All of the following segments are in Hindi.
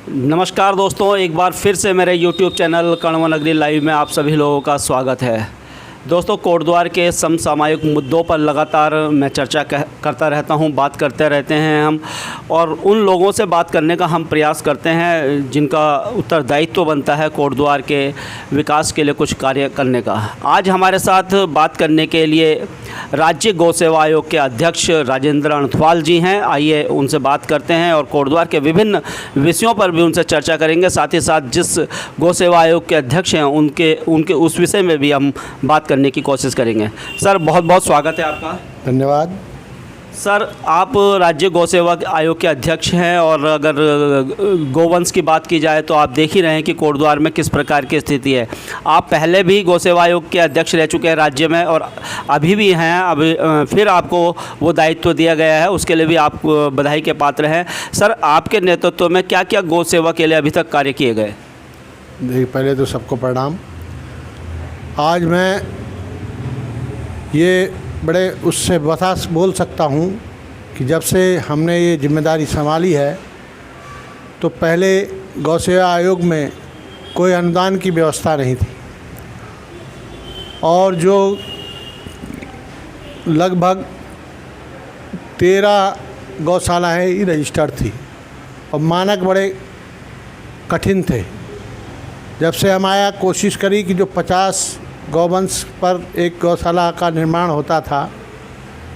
नमस्कार दोस्तों, एक बार फिर से मेरे YouTube चैनल कण्व नगरी लाइव में आप सभी लोगों का स्वागत है। दोस्तों, कोटद्वार के समसामयिक मुद्दों पर लगातार मैं चर्चा करता रहता हूं, बात करते रहते हैं हम, और उन लोगों से बात करने का हम प्रयास करते हैं जिनका उत्तरदायित्व बनता है कोटद्वार के विकास के लिए कुछ कार्य करने का। आज हमारे साथ बात करने के लिए राज्य गौ सेवा आयोग के अध्यक्ष राजेंद्र अणथवाल जी हैं। आइए उनसे बात करते हैं और कोटद्वार के विभिन्न विषयों पर भी उनसे चर्चा करेंगे। साथ ही साथ जिस गौ सेवा आयोग के अध्यक्ष हैं उनके उस विषय में भी हम बात करने की कोशिश करेंगे। सर, बहुत बहुत स्वागत है आपका। धन्यवाद। सर, आप राज्य गौ सेवा आयोग के अध्यक्ष हैं और अगर गोवंश की बात की जाए तो आप देख ही रहे हैं कि कोटद्वार में किस प्रकार की स्थिति है। आप पहले भी गौ सेवा आयोग के अध्यक्ष रह चुके हैं राज्य में और अभी भी हैं। अभी फिर आपको वो दायित्व दिया गया है, उसके लिए भी आप बधाई के पात्र हैं। सर, आपके नेतृत्व में क्या क्या गौ सेवा के लिए अभी तक कार्य किए गए? देखिए, पहले तो सबको प्रणाम। आज मैं ये बड़े उससे बोल सकता हूँ कि जब से हमने ये जिम्मेदारी संभाली है तो पहले गौ सेवा आयोग में कोई अनुदान की व्यवस्था नहीं थी और जो लगभग 13 गौशालाएँ ही रजिस्टर्ड थी और मानक बड़े कठिन थे। जब से हम आया, कोशिश करी कि जो 50 गौवंश पर एक गौशाला का निर्माण होता था,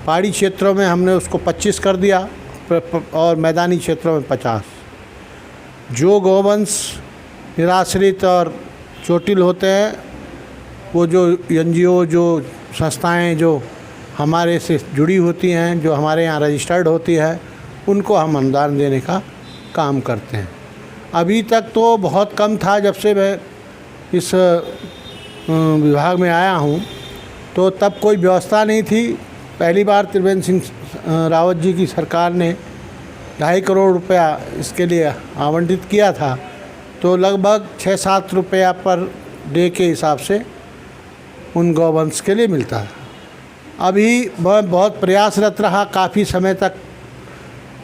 पहाड़ी क्षेत्रों में हमने उसको 25 कर दिया और मैदानी क्षेत्रों में 50। जो गौवंश निराश्रित और चोटिल होते हैं, वो जो NGO, जो संस्थाएं जो हमारे से जुड़ी होती हैं, जो हमारे यहाँ रजिस्टर्ड होती है, उनको हम अनुदान देने का काम करते हैं। अभी तक तो बहुत कम था। जब से मैं इस विभाग में आया हूँ तो तब कोई व्यवस्था नहीं थी। पहली बार त्रिवेंद्र सिंह रावत जी की सरकार ने 2.5 करोड़ रुपया इसके लिए आवंटित किया था, तो लगभग 6-7 रुपया पर डे के हिसाब से उन गौवंश के लिए मिलता था। अभी बहुत प्रयासरत रहा, काफ़ी समय तक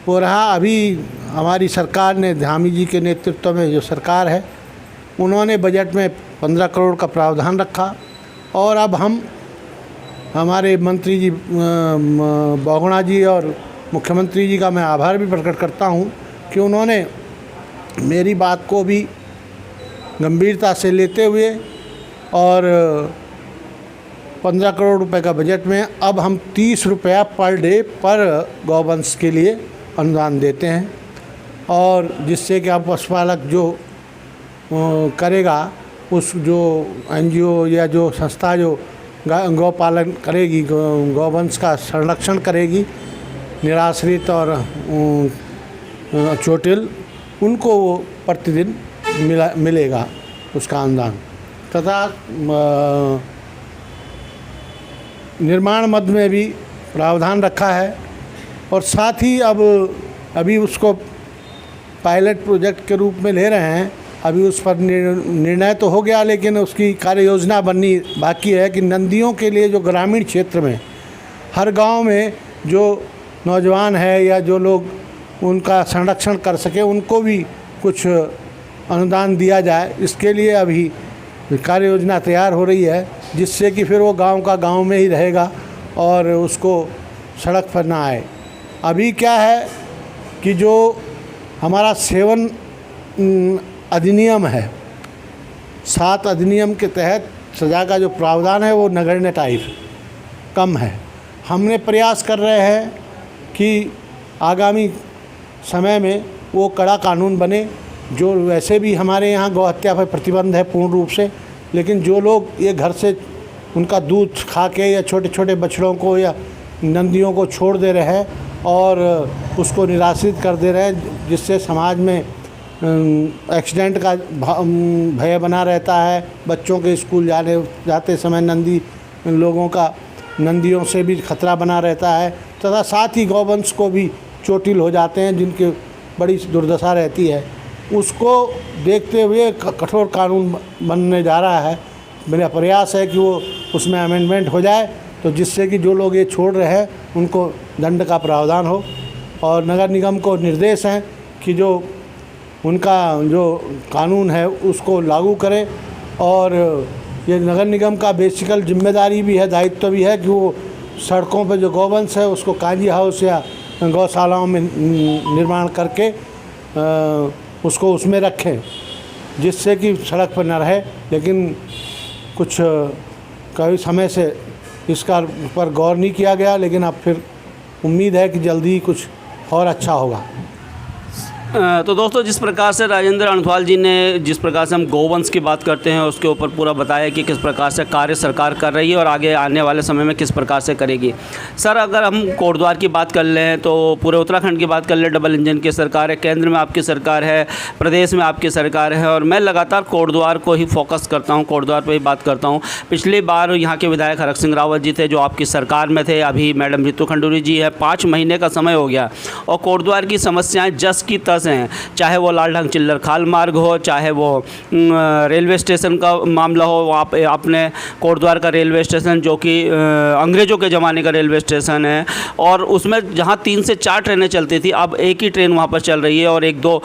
वो रहा। अभी हमारी सरकार ने, धामी जी के नेतृत्व में जो सरकार है, उन्होंने बजट में 15 करोड़ का प्रावधान रखा और अब हम, हमारे मंत्री जी बहुगुणा जी और मुख्यमंत्री जी का मैं आभार भी प्रकट करता हूं कि उन्होंने मेरी बात को भी गंभीरता से लेते हुए और 15 करोड़ रुपए का बजट में अब हम 30 रुपया पर डे पर गौवंश के लिए अनुदान देते हैं, और जिससे कि अब पशुपालक जो करेगा, उस जो NGO या जो संस्था जो गौ पालन करेगी, गौवंश का संरक्षण करेगी, निराश्रित और चोटिल, उनको वो प्रतिदिन मिलेगा उसका अनुदान। तथा निर्माण मद में भी प्रावधान रखा है और साथ ही अब अभी उसको पायलट प्रोजेक्ट के रूप में ले रहे हैं। अभी उस पर निर्णय तो हो गया, लेकिन उसकी कार्य योजना बननी बाकी है कि नंदियों के लिए जो ग्रामीण क्षेत्र में हर गांव में जो नौजवान है या जो लोग उनका संरक्षण कर सके, उनको भी कुछ अनुदान दिया जाए। इसके लिए अभी कार्य योजना तैयार हो रही है, जिससे कि फिर वो गांव का गांव में ही रहेगा और उसको सड़क पर ना आए। अभी क्या है कि जो हमारा सेवन अधिनियम है, 7 अधिनियम के तहत सज़ा का जो प्रावधान है वो नगण्य टाइप कम है। हमने प्रयास कर रहे हैं कि आगामी समय में वो कड़ा कानून बने। जो वैसे भी हमारे यहाँ गौ हत्या पर प्रतिबंध है पूर्ण रूप से, लेकिन जो लोग ये घर से उनका दूध खा के या छोटे छोटे बछड़ों को या नंदियों को छोड़ दे रहे हैं और उसको निराश्रित कर दे रहे हैं, जिससे समाज में एक्सीडेंट का भय बना रहता है। बच्चों के स्कूल जाते समय लोगों का नंदियों से भी खतरा बना रहता है, तथा साथ ही गौवंश को भी चोटिल हो जाते हैं, जिनकी बड़ी दुर्दशा रहती है। उसको देखते हुए कठोर कानून बनने जा रहा है। मेरा प्रयास है कि वो उसमें अमेंडमेंट हो जाए, तो जिससे कि जो लोग ये छोड़ रहे हैं उनको दंड का प्रावधान हो। और नगर निगम को निर्देश हैं कि जो उनका जो कानून है उसको लागू करे। और ये नगर निगम का बेसिकल जिम्मेदारी भी है, दायित्व भी है कि वो सड़कों पे जो गौवंश है उसको कांजी हाउस या गौशालाओं में निर्माण करके उसको उसमें रखें, जिससे कि सड़क पर न रहे। लेकिन कुछ कई समय से इसका पर गौर नहीं किया गया, लेकिन अब फिर उम्मीद है कि जल्दी ही कुछ और अच्छा होगा। तो दोस्तों, जिस प्रकार से राजेंद्र अणथवाल जी ने जिस प्रकार से हम गोवंश की बात करते हैं उसके ऊपर पूरा बताया कि किस प्रकार से कार्य सरकार कर रही है और आगे आने वाले समय में किस प्रकार से करेगी। सर, अगर हम कोटद्वार की बात कर लें तो पूरे उत्तराखंड की बात कर लें, डबल इंजन की सरकार है, केंद्र में आपकी सरकार है, प्रदेश में आपकी सरकार है, और मैं लगातार कोटद्वार को ही फोकस करता हूँ, कोटद्वार पर ही बात करता हूँ। पिछली बार यहाँ के विधायक हरक सिंह रावत जी थे जो आपकी सरकार में थे, अभी मैडम रितु खंडूरी जी है। 5 महीने का समय हो गया और कोटद्वार की समस्याएँ जस की तस हैं, चाहे वो लालढंग चिल्लर खाल मार्ग हो, चाहे वो रेलवे स्टेशन का मामला हो। आपने कोटद्वार का रेलवे स्टेशन जो कि अंग्रेज़ों के ज़माने का रेलवे स्टेशन है, और उसमें जहाँ 3 से 4 ट्रेनें चलती थी अब एक ही ट्रेन वहाँ पर चल रही है और 1-2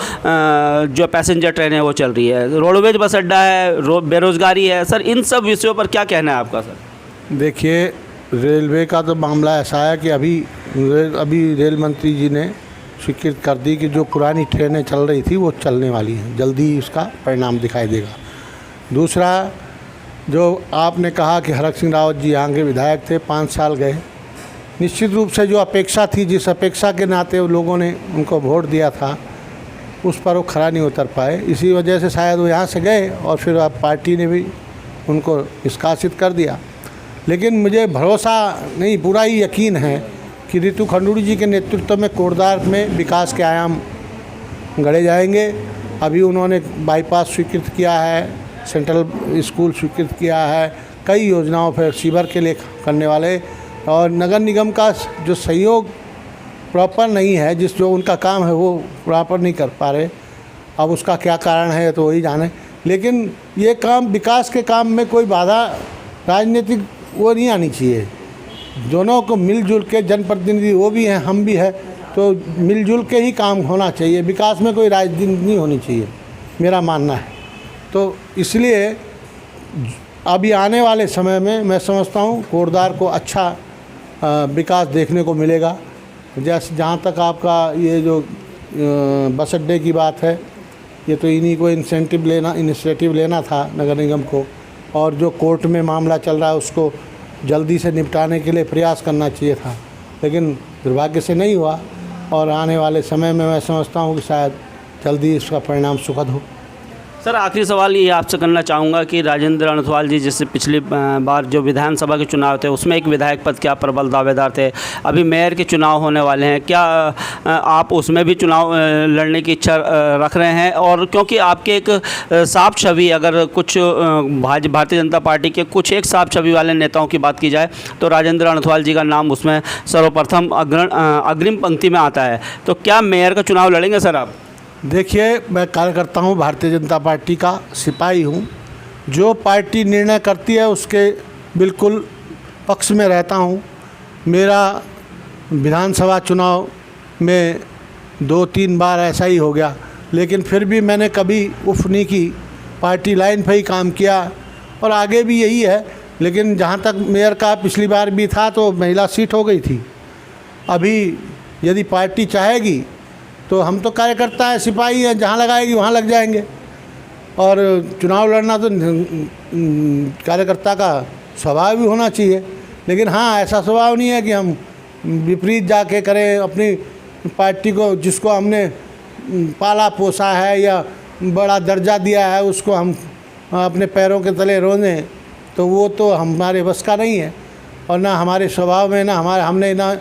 जो पैसेंजर ट्रेनें वो चल रही है। रोडवेज बस अड्डा है, बेरोज़गारी है। सर, इन सब विषयों पर क्या कहना है आपका? सर देखिए, रेलवे का तो मामला ऐसा है कि अभी रेल मंत्री जी ने स्वीकृत कर दी कि जो पुरानी ट्रेनें चल रही थी वो चलने वाली हैं, जल्दी ही उसका परिणाम दिखाई देगा। दूसरा, जो आपने कहा कि हरक सिंह रावत जी यहाँ के विधायक थे, 5 साल गए, निश्चित रूप से जो अपेक्षा थी, जिस अपेक्षा के नाते वो लोगों ने उनको वोट दिया था, उस पर वो खरा नहीं उतर पाए। इसी वजह से शायद वो यहाँ से गए और फिर अब पार्टी ने भी उनको निष्कासित कर दिया। लेकिन मुझे भरोसा नहीं, पूरा ही यकीन है कि रितु खंडूरी जी के नेतृत्व में कोटद्वार में विकास के आयाम गढ़े जाएंगे। अभी उन्होंने बाईपास स्वीकृत किया है, सेंट्रल स्कूल स्वीकृत किया है, कई योजनाओं पर सीवर के लिए करने वाले, और नगर निगम का जो सहयोग प्रॉपर नहीं है, जो उनका काम है वो प्रॉपर नहीं कर पा रहे। अब उसका क्या कारण है तो वही जाने। लेकिन ये काम, विकास के काम में कोई बाधा राजनीतिक वो नहीं आनी चाहिए। दोनों को मिलजुल के, जनप्रतिनिधि वो भी हैं, हम भी हैं, तो मिलजुल के ही काम होना चाहिए। विकास में कोई राजनीति नहीं होनी चाहिए, मेरा मानना है। तो इसलिए अभी आने वाले समय में मैं समझता हूँ कोटद्वार को अच्छा विकास देखने को मिलेगा। जैसे जहाँ तक आपका ये जो बस अड्डे की बात है, ये तो इन्हीं को इनिशिएटिव लेना था नगर निगम को, और जो कोर्ट में मामला चल रहा है उसको जल्दी से निपटाने के लिए प्रयास करना चाहिए था, लेकिन दुर्भाग्य से नहीं हुआ। और आने वाले समय में मैं समझता हूँ कि शायद जल्दी इसका परिणाम सुखद हो। सर, आखिरी सवाल ये आपसे करना चाहूँगा कि राजेंद्र अणथवाल जी जैसे पिछली बार जो विधानसभा के चुनाव थे उसमें एक विधायक पद के आप प्रबल दावेदार थे, अभी मेयर के चुनाव होने वाले हैं, क्या आप उसमें भी चुनाव लड़ने की इच्छा रख रहे हैं? और क्योंकि आपके एक साफ छवि, अगर कुछ भारतीय जनता पार्टी के कुछ एक साफ छवि वाले नेताओं की बात की जाए तो राजेंद्र अणथवाल जी का नाम उसमें सर्वप्रथम अग्रिम पंक्ति में आता है। तो क्या मेयर का चुनाव लड़ेंगे सर आप? देखिए, मैं कार्यकर्ता हूँ, भारतीय जनता पार्टी का सिपाही हूँ। जो पार्टी निर्णय करती है उसके बिल्कुल पक्ष में रहता हूँ। मेरा विधानसभा चुनाव में 2-3 बार ऐसा ही हो गया, लेकिन फिर भी मैंने कभी उफ नहीं की, पार्टी लाइन पर ही काम किया और आगे भी यही है। लेकिन जहाँ तक मेयर का पिछली बार भी था तो महिला सीट हो गई थी। अभी यदि पार्टी चाहेगी तो हम तो कार्यकर्ता हैं, सिपाही हैं, जहाँ लगाएगी वहाँ लग जाएंगे। और चुनाव लड़ना तो कार्यकर्ता का स्वभाव भी होना चाहिए। लेकिन हाँ, ऐसा स्वभाव नहीं है कि हम विपरीत जाके करें। अपनी पार्टी को, जिसको हमने पाला पोसा है या बड़ा दर्जा दिया है, उसको हम अपने पैरों के तले रोने, तो वो तो हमारे बस का नहीं है। और ना हमारे स्वभाव में, ना हमने ना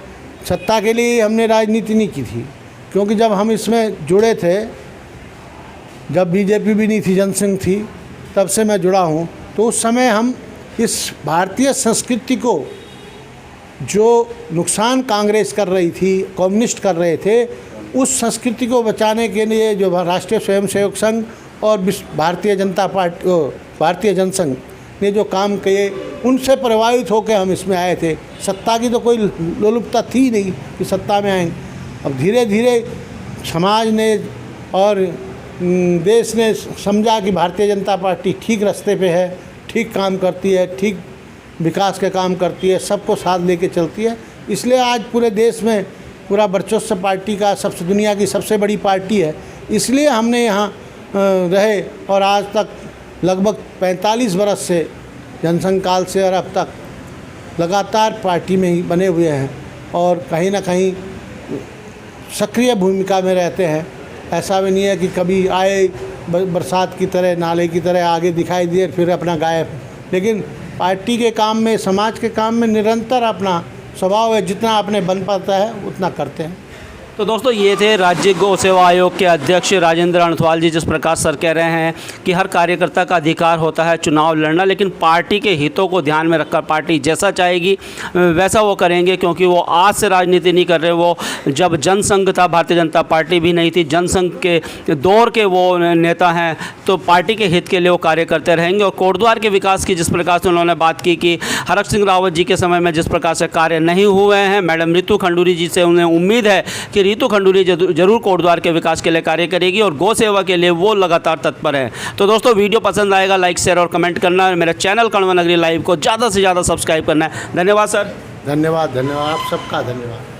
सत्ता के लिए हमने राजनीति नहीं की थी। क्योंकि जब हम इसमें जुड़े थे, जब बीजेपी भी नहीं थी, जनसंघ थी, तब से मैं जुड़ा हूँ, तो उस समय हम इस भारतीय संस्कृति को, जो नुकसान कांग्रेस कर रही थी, कम्युनिस्ट कर रहे थे, उस संस्कृति को बचाने के लिए जो राष्ट्रीय स्वयंसेवक संघ और भारतीय जनता पार्टी, भारतीय जनसंघ ने जो काम किए, उनसे प्रभावित होकर हम इसमें आए थे। सत्ता की तो कोई लोलुपता थी नहीं कि सत्ता में आएंगे। अब धीरे धीरे समाज ने और देश ने समझा कि भारतीय जनता पार्टी ठीक रास्ते पे है, ठीक काम करती है, ठीक विकास के काम करती है, सबको साथ लेके चलती है। इसलिए आज पूरे देश में पूरा वर्चस्व पार्टी का सबसे दुनिया की सबसे बड़ी पार्टी है। इसलिए हमने यहाँ रहे और आज तक लगभग 45 बरस से जनसंघ काल से और अब तक लगातार पार्टी में ही बने हुए हैं और कहीं ना कहीं सक्रिय भूमिका में रहते हैं। ऐसा भी नहीं है कि कभी आए बरसात की तरह, नाले की तरह आगे दिखाई दिए फिर अपना गायब, लेकिन पार्टी के काम में, समाज के काम में निरंतर अपना स्वभाव है, जितना अपने बन पाता है उतना करते हैं। तो दोस्तों ये थे राज्य गौ सेवा आयोग के अध्यक्ष राजेंद्र अणथवाल जी। जिस प्रकार सर कह रहे हैं कि हर कार्यकर्ता का अधिकार होता है चुनाव लड़ना, लेकिन पार्टी के हितों को ध्यान में रखकर पार्टी जैसा चाहेगी वैसा वो करेंगे, क्योंकि वो आज से राजनीति नहीं कर रहे। वो जब जनसंघ था, भारतीय जनता पार्टी भी नहीं थी, जनसंघ के दौर के वो नेता हैं, तो पार्टी के हित के लिए वो कार्य करते रहेंगे। और कोटद्वार के विकास की जिस प्रकार से उन्होंने बात की कि हरक सिंह रावत जी के समय में जिस प्रकार से कार्य नहीं हुए हैं, मैडम रितु खंडूरी जी से उन्हें उम्मीद है कि रितु खंडूरी जरूर कोटद्वार के विकास के लिए कार्य करेगी और गौ सेवा के लिए वो लगातार तत्पर है। तो दोस्तों वीडियो पसंद आएगा लाइक, शेयर और कमेंट करना है। मेरा चैनल कण्व नगरी लाइव को ज़्यादा से ज़्यादा सब्सक्राइब करना है। धन्यवाद सर। धन्यवाद, धन्यवाद, आप सबका धन्यवाद।